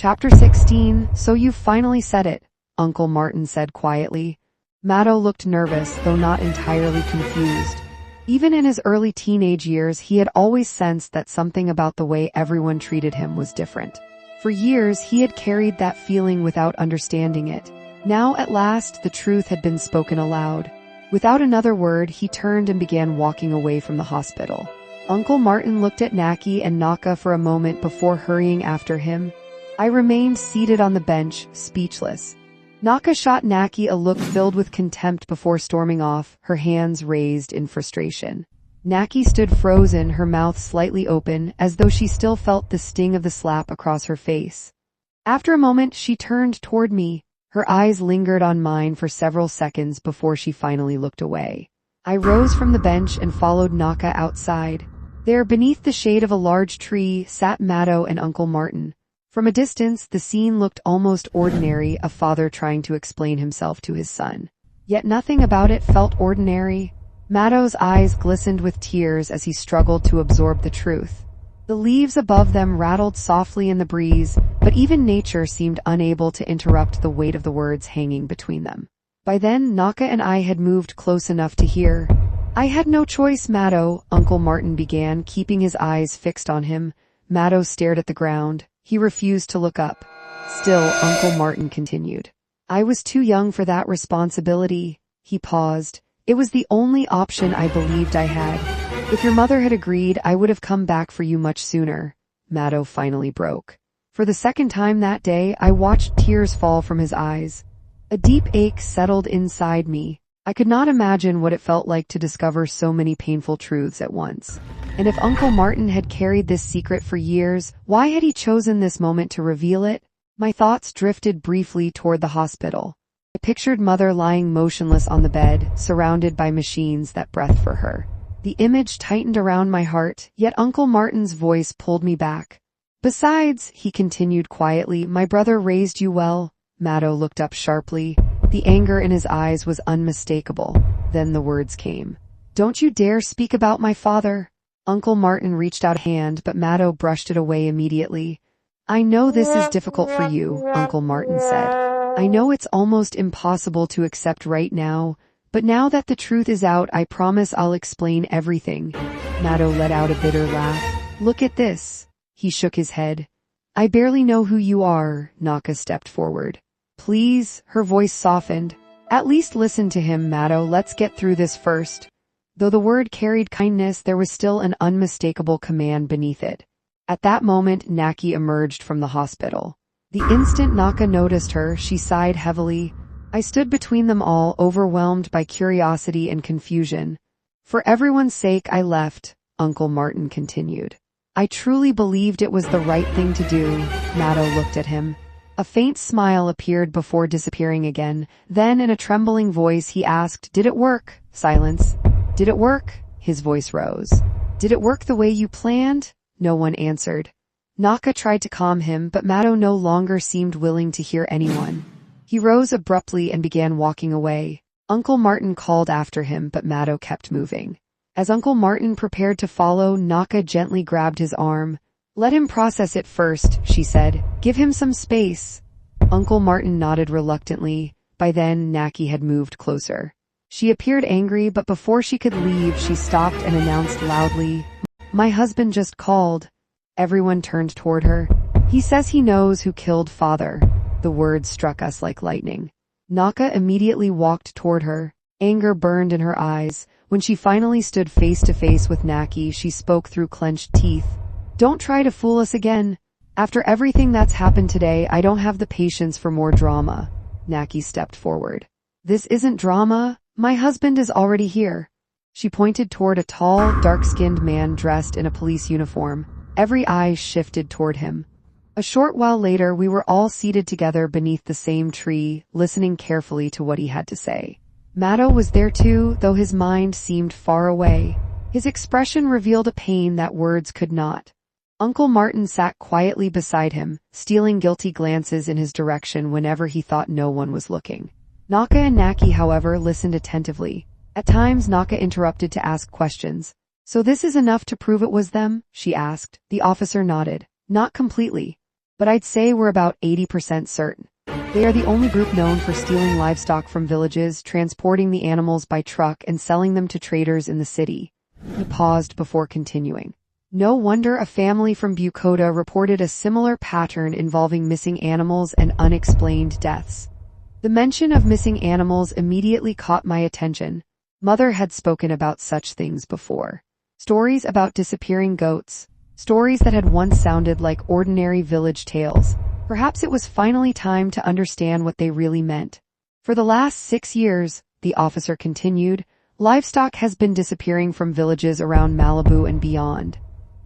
Chapter 16, So you've finally said it, Uncle Martin said quietly. Maddo looked nervous, though not entirely confused. Even in his early teenage years, he had always sensed that something about the way everyone treated him was different. For years, he had carried that feeling without understanding it. Now, at last, the truth had been spoken aloud. Without another word, he turned and began walking away from the hospital. Uncle Martin looked at Naki and Naka for a moment before hurrying after him. I remained seated on the bench, speechless. Naka shot Naki a look filled with contempt before storming off, her hands raised in frustration. Naki stood frozen, her mouth slightly open, as though she still felt the sting of the slap across her face. After a moment, she turned toward me. Her eyes lingered on mine for several seconds before she finally looked away. I rose from the bench and followed Naka outside. There, beneath the shade of a large tree, sat Maddo and Uncle Martin. From a distance, the scene looked almost ordinary, a father trying to explain himself to his son. Yet nothing about it felt ordinary. Maddo's eyes glistened with tears as he struggled to absorb the truth. The leaves above them rattled softly in the breeze, but even nature seemed unable to interrupt the weight of the words hanging between them. By then, Naka and I had moved close enough to hear. I had no choice, Maddo, Uncle Martin began, keeping his eyes fixed on him. Maddo stared at the ground. He refused to look up. Still, Uncle Martin continued. I was too young for that responsibility. He paused. It was the only option I believed I had. If your mother had agreed, I would have come back for you much sooner. Maddo finally broke. For the second time that day, I watched tears fall from his eyes. A deep ache settled inside me. I could not imagine what it felt like to discover so many painful truths at once. And if Uncle Martin had carried this secret for years, why had he chosen this moment to reveal it? My thoughts drifted briefly toward the hospital. I pictured Mother lying motionless on the bed, surrounded by machines that breathed for her. The image tightened around my heart, yet Uncle Martin's voice pulled me back. Besides, he continued quietly, my brother raised you well. Maddo looked up sharply. The anger in his eyes was unmistakable. Then the words came. Don't you dare speak about my father. Uncle Martin reached out a hand, but Maddo brushed it away immediately. I know this is difficult for you, Uncle Martin said. I know it's almost impossible to accept right now, but now that the truth is out, I promise I'll explain everything. Maddo let out a bitter laugh. Look at this. He shook his head. I barely know who you are. Naka stepped forward. Please, her voice softened. At least listen to him, Maddo. Let's get through this first. Though the word carried kindness, there was still an unmistakable command beneath it. At that moment, Naki emerged from the hospital. The instant Naka noticed her, she sighed heavily. I stood between them all, overwhelmed by curiosity and confusion. For everyone's sake, I left, Uncle Martin continued. I truly believed it was the right thing to do. Maddo looked at him. A faint smile appeared before disappearing again. Then, in a trembling voice, he asked, Did it work? Silence. Did it work? His voice rose. Did it work the way you planned? No one answered. Naka tried to calm him, but Maddo no longer seemed willing to hear anyone. He rose abruptly and began walking away. Uncle Martin called after him, but Maddo kept moving. As Uncle Martin prepared to follow, Naka gently grabbed his arm. Let him process it first, she said. Give him some space. Uncle Martin nodded reluctantly. By then, Naki had moved closer. She appeared angry, but before she could leave, she stopped and announced loudly, My husband just called. Everyone turned toward her. He says he knows who killed father. The words struck us like lightning. Naka immediately walked toward her. Anger burned in her eyes. When she finally stood face to face with Naki, she spoke through clenched teeth. Don't try to fool us again. After everything that's happened today, I don't have the patience for more drama. Naki stepped forward. This isn't drama. My husband is already here. She pointed toward a tall, dark-skinned man dressed in a police uniform. Every eye shifted toward him. A short while later, we were all seated together beneath the same tree, listening carefully to what he had to say. Maddo was there too, though his mind seemed far away. His expression revealed a pain that words could not. Uncle Martin sat quietly beside him, stealing guilty glances in his direction whenever he thought no one was looking. Naka and Naki, however, listened attentively. At times, Naka interrupted to ask questions. So this is enough to prove it was them? She asked. The officer nodded. Not completely. but I'd say we're about 80% certain. They are the only group known for stealing livestock from villages, transporting the animals by truck, and selling them to traders in the city. He paused before continuing. No wonder a family from Bukoda reported a similar pattern involving missing animals and unexplained deaths. The mention of missing animals immediately caught my attention. Mother had spoken about such things before. Stories about disappearing goats. Stories that had once sounded like ordinary village tales. Perhaps it was finally time to understand what they really meant. For the last 6 years, the officer continued, livestock has been disappearing from villages around Malibu and beyond.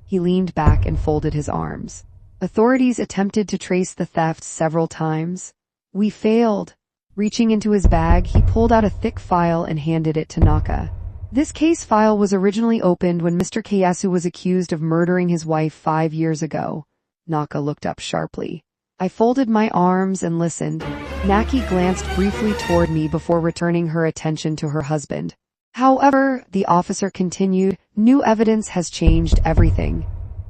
He leaned back and folded his arms. Authorities attempted to trace the thefts several times. We failed. Reaching into his bag, he pulled out a thick file and handed it to Naka. This case file was originally opened when Mr. Kayasu was accused of murdering his wife 5 years ago. Naka looked up sharply. I folded my arms and listened. Naki glanced briefly toward me before returning her attention to her husband. However, the officer continued, new evidence has changed everything.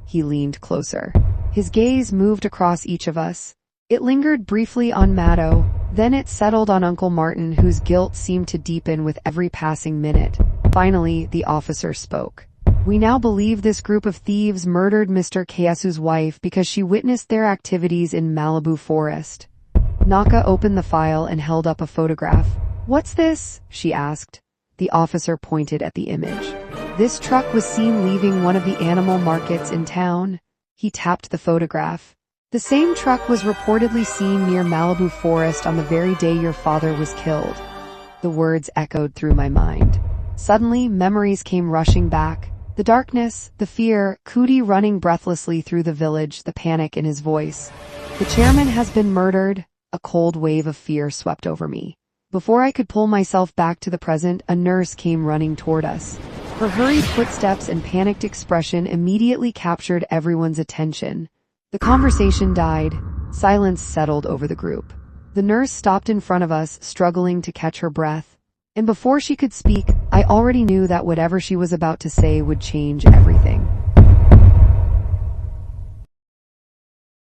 He leaned closer. His gaze moved across each of us. It lingered briefly on Mado, then it settled on Uncle Martin, whose guilt seemed to deepen with every passing minute. Finally, the officer spoke. We now believe this group of thieves murdered Mr. Kayasu's wife because she witnessed their activities in Malibu Forest. Naka opened the file and held up a photograph. What's this? She asked. The officer pointed at the image. This truck was seen leaving one of the animal markets in town. He tapped the photograph. The same truck was reportedly seen near Malibu Forest on the very day your father was killed. The words echoed through my mind. Suddenly, memories came rushing back. The darkness, the fear, Cootie running breathlessly through the village, the panic in his voice. The chairman has been murdered. A cold wave of fear swept over me. Before I could pull myself back to the present, a nurse came running toward us. Her hurried footsteps and panicked expression immediately captured everyone's attention. The conversation died. Silence settled over the group. The nurse stopped in front of us, struggling to catch her breath. And before she could speak, I already knew that whatever she was about to say would change everything.